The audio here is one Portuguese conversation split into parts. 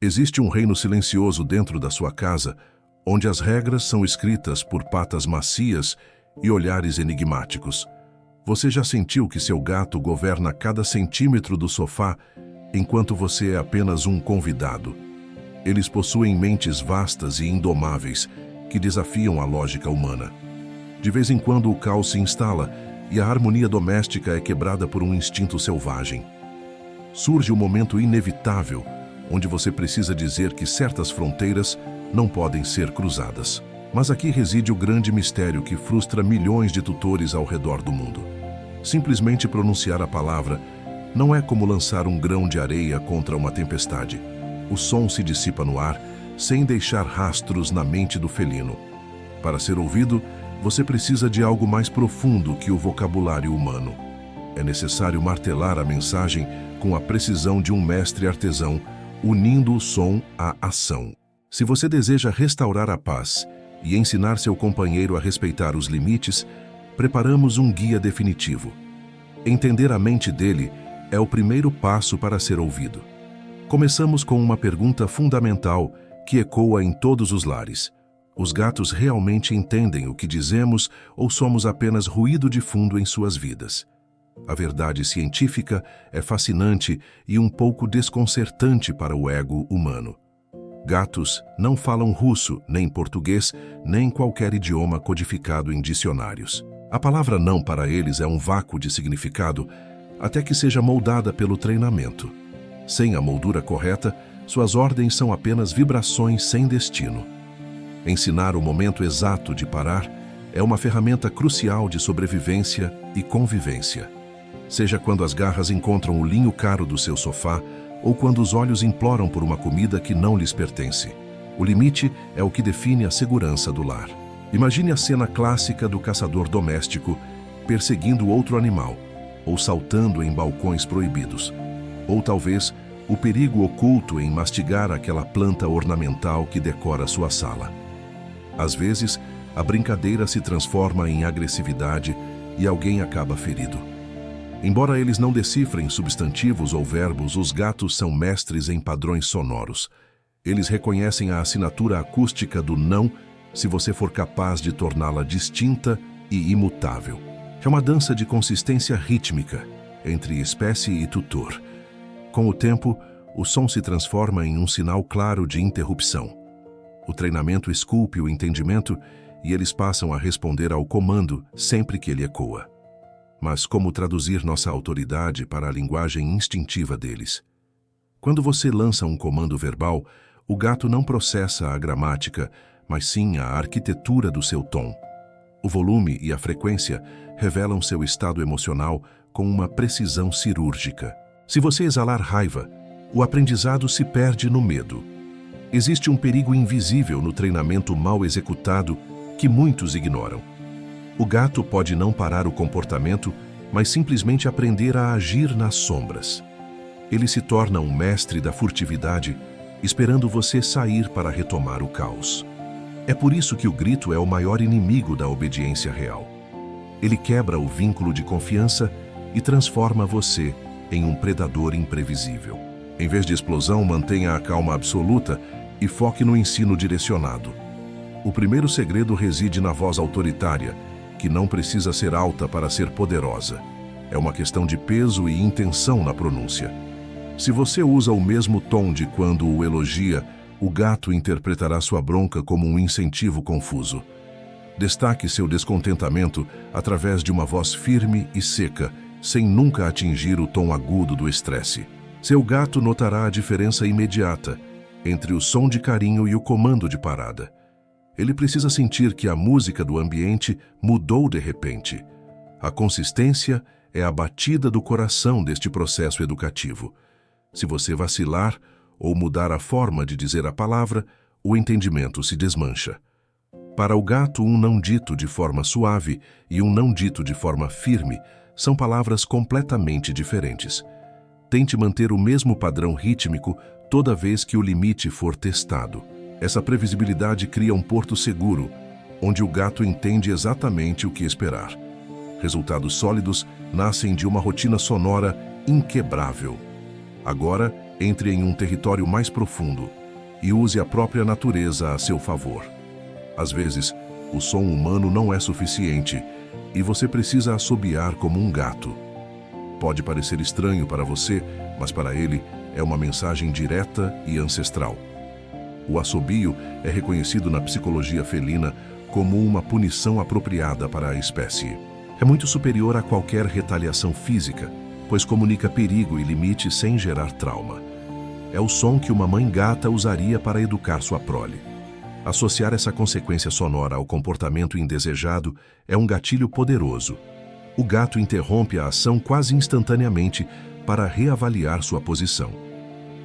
Existe um reino silencioso dentro da sua casa, onde as regras são escritas por patas macias e olhares enigmáticos. Você já sentiu que seu gato governa cada centímetro do sofá, enquanto você é apenas um convidado? Eles possuem mentes vastas e indomáveis, que desafiam a lógica humana. De vez em quando o caos se instala e a harmonia doméstica é quebrada por um instinto selvagem. Surge o momento inevitável, onde você precisa dizer que certas fronteiras não podem ser cruzadas. Mas aqui reside o grande mistério que frustra milhões de tutores ao redor do mundo. Simplesmente pronunciar a palavra não é como lançar um grão de areia contra uma tempestade. O som se dissipa no ar, sem deixar rastros na mente do felino. Para ser ouvido, você precisa de algo mais profundo que o vocabulário humano. É necessário martelar a mensagem com a precisão de um mestre artesão, unindo o som à ação. Se você deseja restaurar a paz e ensinar seu companheiro a respeitar os limites, preparamos um guia definitivo. Entender a mente dele é o primeiro passo para ser ouvido. Começamos com uma pergunta fundamental que ecoa em todos os lares. Os gatos realmente entendem o que dizemos ou somos apenas ruído de fundo em suas vidas? A verdade científica é fascinante e um pouco desconcertante para o ego humano. Gatos não falam russo, nem português, nem qualquer idioma codificado em dicionários. A palavra não para eles é um vácuo de significado, até que seja moldada pelo treinamento. Sem a moldura correta, suas ordens são apenas vibrações sem destino. Ensinar o momento exato de parar é uma ferramenta crucial de sobrevivência e convivência. Seja quando as garras encontram o linho caro do seu sofá ou quando os olhos imploram por uma comida que não lhes pertence. O limite é o que define a segurança do lar. Imagine a cena clássica do caçador doméstico perseguindo outro animal, ou saltando em balcões proibidos. Ou talvez o perigo oculto em mastigar aquela planta ornamental que decora sua sala. Às vezes, a brincadeira se transforma em agressividade e alguém acaba ferido. Embora eles não decifrem substantivos ou verbos, os gatos são mestres em padrões sonoros. Eles reconhecem a assinatura acústica do não se você for capaz de torná-la distinta e imutável. É uma dança de consistência rítmica entre espécie e tutor. Com o tempo, o som se transforma em um sinal claro de interrupção. O treinamento esculpe o entendimento e eles passam a responder ao comando sempre que ele ecoa. Mas como traduzir nossa autoridade para a linguagem instintiva deles? Quando você lança um comando verbal, o gato não processa a gramática, mas sim a arquitetura do seu tom. O volume e a frequência revelam seu estado emocional com uma precisão cirúrgica. Se você exalar raiva, o aprendizado se perde no medo. Existe um perigo invisível no treinamento mal executado que muitos ignoram. O gato pode não parar o comportamento, mas simplesmente aprender a agir nas sombras. Ele se torna um mestre da furtividade, esperando você sair para retomar o caos. É por isso que o grito é o maior inimigo da obediência real. Ele quebra o vínculo de confiança e transforma você em um predador imprevisível. Em vez de explosão, mantenha a calma absoluta e foque no ensino direcionado. O primeiro segredo reside na voz autoritária, que não precisa ser alta para ser poderosa. É uma questão de peso e intenção na pronúncia. Se você usa o mesmo tom de quando o elogia, o gato interpretará sua bronca como um incentivo confuso. Destaque seu descontentamento através de uma voz firme e seca, sem nunca atingir o tom agudo do estresse. Seu gato notará a diferença imediata entre o som de carinho e o comando de parada. Ele precisa sentir que a música do ambiente mudou de repente. A consistência é a batida do coração deste processo educativo. Se você vacilar ou mudar a forma de dizer a palavra, o entendimento se desmancha. Para o gato, um não dito de forma suave e um não dito de forma firme são palavras completamente diferentes. Tente manter o mesmo padrão rítmico toda vez que o limite for testado. Essa previsibilidade cria um porto seguro, onde o gato entende exatamente o que esperar. Resultados sólidos nascem de uma rotina sonora inquebrável. Agora, entre em um território mais profundo e use a própria natureza a seu favor. Às vezes, o som humano não é suficiente e você precisa assobiar como um gato. Pode parecer estranho para você, mas para ele é uma mensagem direta e ancestral. O assobio é reconhecido na psicologia felina como uma punição apropriada para a espécie. É muito superior a qualquer retaliação física, pois comunica perigo e limite sem gerar trauma. É o som que uma mãe gata usaria para educar sua prole. Associar essa consequência sonora ao comportamento indesejado é um gatilho poderoso. O gato interrompe a ação quase instantaneamente para reavaliar sua posição.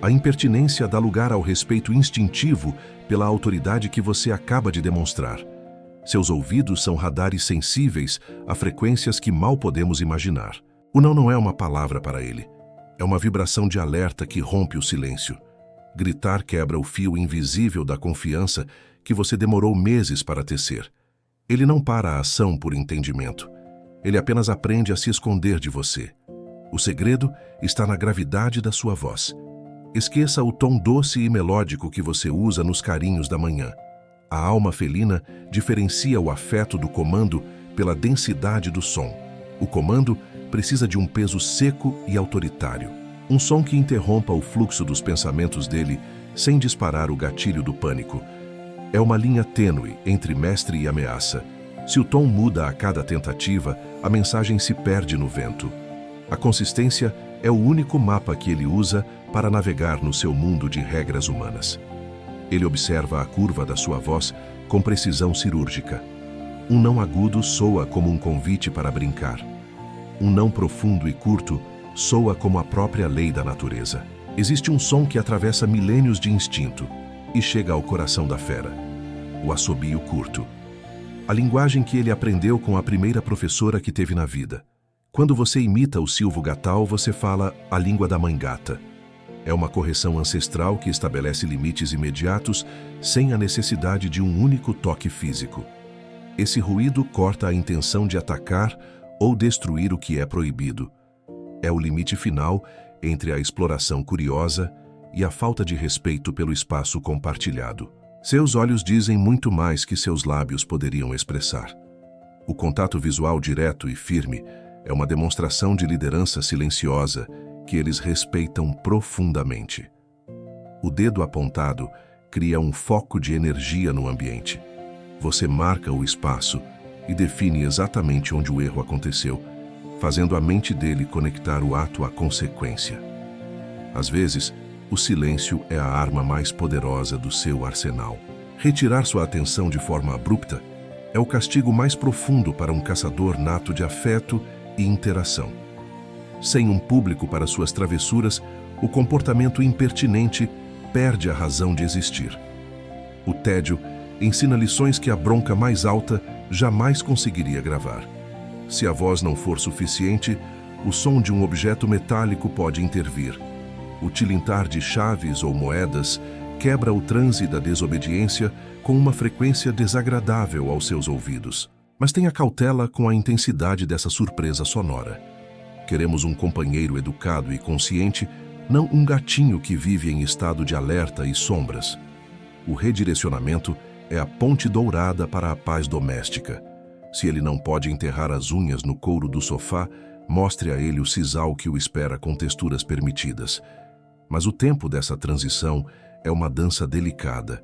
A impertinência dá lugar ao respeito instintivo pela autoridade que você acaba de demonstrar. Seus ouvidos são radares sensíveis a frequências que mal podemos imaginar. O não é uma palavra para ele. É uma vibração de alerta que rompe o silêncio. Gritar quebra o fio invisível da confiança que você demorou meses para tecer. Ele não para a ação por entendimento. Ele apenas aprende a se esconder de você. O segredo está na gravidade da sua voz. Esqueça o tom doce e melódico que você usa nos carinhos da manhã. A alma felina diferencia o afeto do comando pela densidade do som. O comando precisa de um peso seco e autoritário. Um som que interrompa o fluxo dos pensamentos dele sem disparar o gatilho do pânico. É uma linha tênue entre mestre e ameaça. Se o tom muda a cada tentativa, a mensagem se perde no vento. A consistência é o único mapa que ele usa para navegar no seu mundo de regras humanas. Ele observa a curva da sua voz com precisão cirúrgica. Um não agudo soa como um convite para brincar. Um não profundo e curto soa como a própria lei da natureza. Existe um som que atravessa milênios de instinto e chega ao coração da fera. O assobio curto. A linguagem que ele aprendeu com a primeira professora que teve na vida. Quando você imita o silvo gatal, você fala a língua da mãe gata. É uma correção ancestral que estabelece limites imediatos sem a necessidade de um único toque físico. Esse ruído corta a intenção de atacar ou destruir o que é proibido. É o limite final entre a exploração curiosa e a falta de respeito pelo espaço compartilhado. Seus olhos dizem muito mais que seus lábios poderiam expressar. O contato visual direto e firme é uma demonstração de liderança silenciosa que eles respeitam profundamente. O dedo apontado cria um foco de energia no ambiente. Você marca o espaço e define exatamente onde o erro aconteceu, fazendo a mente dele conectar o ato à consequência. Às vezes, o silêncio é a arma mais poderosa do seu arsenal. Retirar sua atenção de forma abrupta é o castigo mais profundo para um caçador nato de afeto e interação. Sem um público para suas travessuras, o comportamento impertinente perde a razão de existir. O tédio ensina lições que a bronca mais alta jamais conseguiria gravar. Se a voz não for suficiente, o som de um objeto metálico pode intervir. O tilintar de chaves ou moedas quebra o transe da desobediência com uma frequência desagradável aos seus ouvidos. Mas tenha cautela com a intensidade dessa surpresa sonora. Queremos um companheiro educado e consciente, não um gatinho que vive em estado de alerta e sombras. O redirecionamento é a ponte dourada para a paz doméstica. Se ele não pode enterrar as unhas no couro do sofá, mostre a ele o sisal que o espera com texturas permitidas. Mas o tempo dessa transição é uma dança delicada.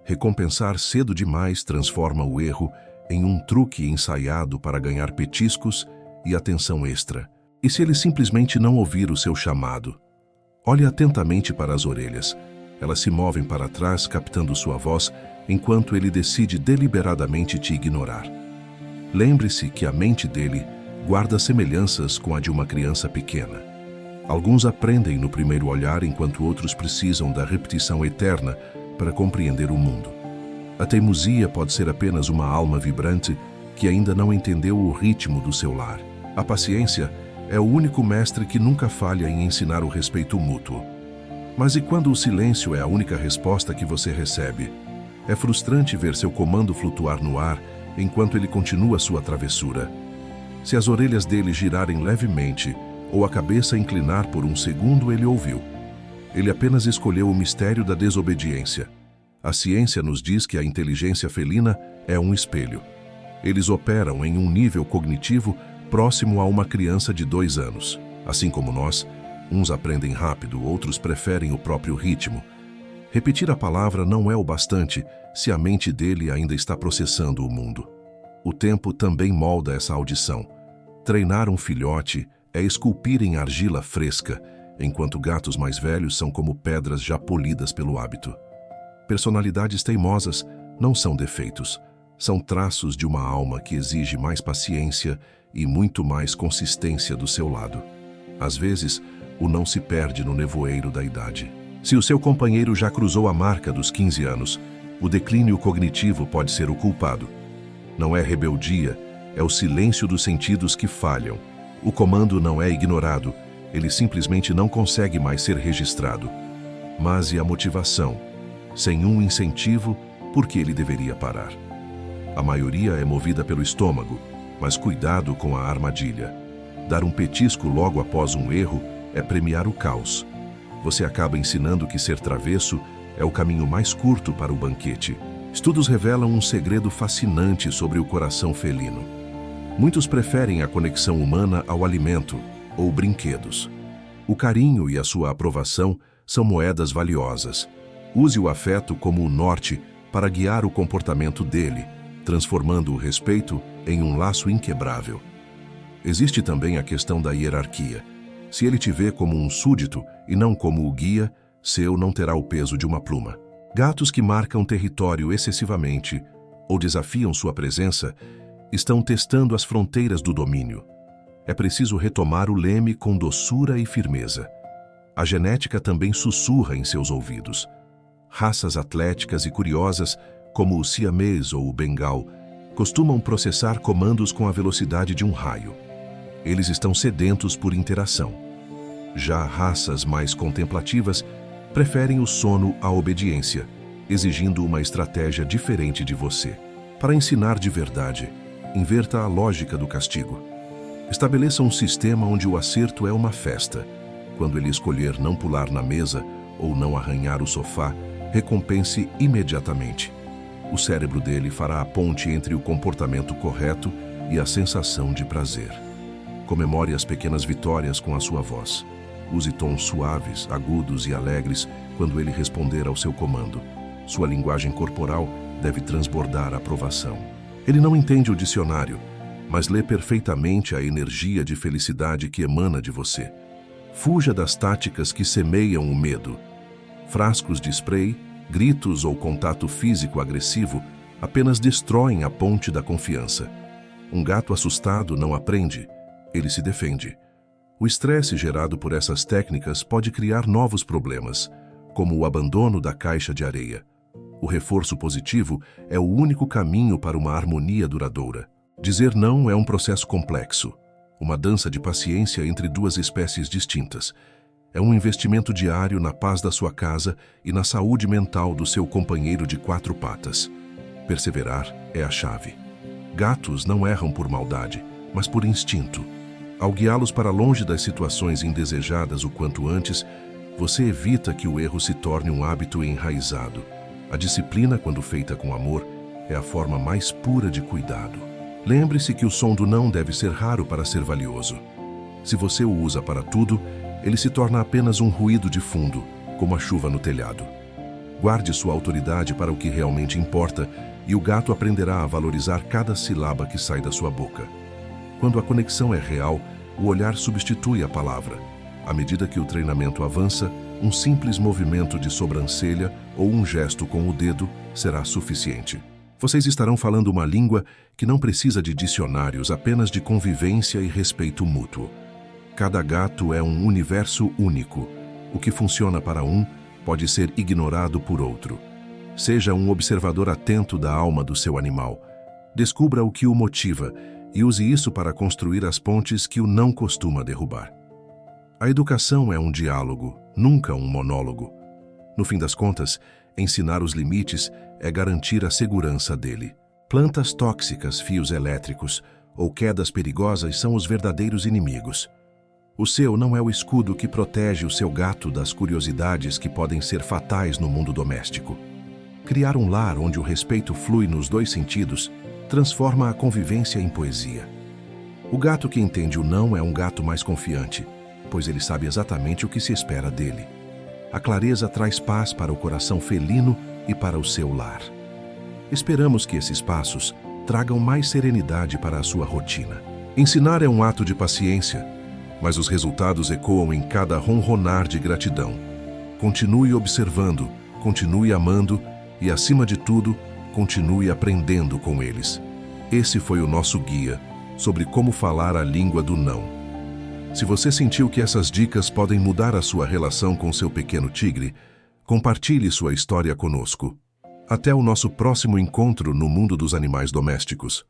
Recompensar cedo demais transforma o erro em um truque ensaiado para ganhar petiscos e atenção extra. E se ele simplesmente não ouvir o seu chamado? Olhe atentamente para as orelhas. Elas se movem para trás, captando sua voz, enquanto ele decide deliberadamente te ignorar. Lembre-se que a mente dele guarda semelhanças com a de uma criança pequena. Alguns aprendem no primeiro olhar, enquanto outros precisam da repetição eterna para compreender o mundo. A teimosia pode ser apenas uma alma vibrante que ainda não entendeu o ritmo do seu lar. A paciência é o único mestre que nunca falha em ensinar o respeito mútuo. Mas e quando o silêncio é a única resposta que você recebe? É frustrante ver seu comando flutuar no ar enquanto ele continua sua travessura. Se as orelhas dele girarem levemente ou a cabeça inclinar por um segundo, ele ouviu. Ele apenas escolheu o mistério da desobediência. A ciência nos diz que a inteligência felina é um espelho. Eles operam em um nível cognitivo próximo a uma criança de 2 anos. Assim como nós, uns aprendem rápido, outros preferem o próprio ritmo. Repetir a palavra não é o bastante se a mente dele ainda está processando o mundo. O tempo também molda essa audição. Treinar um filhote é esculpir em argila fresca, enquanto gatos mais velhos são como pedras já polidas pelo hábito. Personalidades teimosas não são defeitos, são traços de uma alma que exige mais paciência e muito mais consistência do seu lado. Às vezes, o não se perde no nevoeiro da idade. Se o seu companheiro já cruzou a marca dos 15 anos, o declínio cognitivo pode ser o culpado. Não é rebeldia, é o silêncio dos sentidos que falham. O comando não é ignorado, ele simplesmente não consegue mais ser registrado. Mas e a motivação? Sem um incentivo, por que ele deveria parar? A maioria é movida pelo estômago, mas cuidado com a armadilha. Dar um petisco logo após um erro é premiar o caos. Você acaba ensinando que ser travesso é o caminho mais curto para o banquete. Estudos revelam um segredo fascinante sobre o coração felino. Muitos preferem a conexão humana ao alimento ou brinquedos. O carinho e a sua aprovação são moedas valiosas. Use o afeto como o norte para guiar o comportamento dele, transformando o respeito em um laço inquebrável. Existe também a questão da hierarquia. Se ele te vê como um súdito e não como o guia, seu não terá o peso de uma pluma. Gatos que marcam território excessivamente ou desafiam sua presença estão testando as fronteiras do domínio. É preciso retomar o leme com doçura e firmeza. A genética também sussurra em seus ouvidos. Raças atléticas e curiosas, como o siamês ou o bengal, costumam processar comandos com a velocidade de um raio. Eles estão sedentos por interação. Já raças mais contemplativas preferem o sono à obediência, exigindo uma estratégia diferente de você. Para ensinar de verdade, inverta a lógica do castigo. Estabeleça um sistema onde o acerto é uma festa. Quando ele escolher não pular na mesa ou não arranhar o sofá, recompense imediatamente. O cérebro dele fará a ponte entre o comportamento correto e a sensação de prazer. Comemore as pequenas vitórias com a sua voz. Use tons suaves, agudos e alegres quando ele responder ao seu comando. Sua linguagem corporal deve transbordar aprovação. Ele não entende o dicionário, mas lê perfeitamente a energia de felicidade que emana de você. Fuja das táticas que semeiam o medo. Frascos de spray, gritos ou contato físico agressivo apenas destroem a ponte da confiança. Um gato assustado não aprende, ele se defende. O estresse gerado por essas técnicas pode criar novos problemas, como o abandono da caixa de areia. O reforço positivo é o único caminho para uma harmonia duradoura. Dizer não é um processo complexo, uma dança de paciência entre duas espécies distintas. É um investimento diário na paz da sua casa e na saúde mental do seu companheiro de 4 patas. Perseverar é a chave. Gatos não erram por maldade, mas por instinto. Ao guiá-los para longe das situações indesejadas o quanto antes, você evita que o erro se torne um hábito enraizado. A disciplina, quando feita com amor, é a forma mais pura de cuidado. Lembre-se que o som do não deve ser raro para ser valioso. Se você o usa para tudo, ele se torna apenas um ruído de fundo, como a chuva no telhado. Guarde sua autoridade para o que realmente importa e o gato aprenderá a valorizar cada sílaba que sai da sua boca. Quando a conexão é real, o olhar substitui a palavra. À medida que o treinamento avança, um simples movimento de sobrancelha ou um gesto com o dedo será suficiente. Vocês estarão falando uma língua que não precisa de dicionários, apenas de convivência e respeito mútuo. Cada gato é um universo único. O que funciona para um pode ser ignorado por outro. Seja um observador atento da alma do seu animal. Descubra o que o motiva e use isso para construir as pontes que o não costuma derrubar. A educação é um diálogo, nunca um monólogo. No fim das contas, ensinar os limites é garantir a segurança dele. Plantas tóxicas, fios elétricos ou quedas perigosas são os verdadeiros inimigos. O seu não é o escudo que protege o seu gato das curiosidades que podem ser fatais no mundo doméstico. Criar um lar onde o respeito flui nos dois sentidos transforma a convivência em poesia. O gato que entende o não é um gato mais confiante, pois ele sabe exatamente o que se espera dele. A clareza traz paz para o coração felino e para o seu lar. Esperamos que esses passos tragam mais serenidade para a sua rotina. Ensinar é um ato de paciência, mas os resultados ecoam em cada ronronar de gratidão. Continue observando, continue amando e, acima de tudo, continue aprendendo com eles. Esse foi o nosso guia sobre como falar a língua do não. Se você sentiu que essas dicas podem mudar a sua relação com seu pequeno tigre, compartilhe sua história conosco. Até o nosso próximo encontro no mundo dos animais domésticos.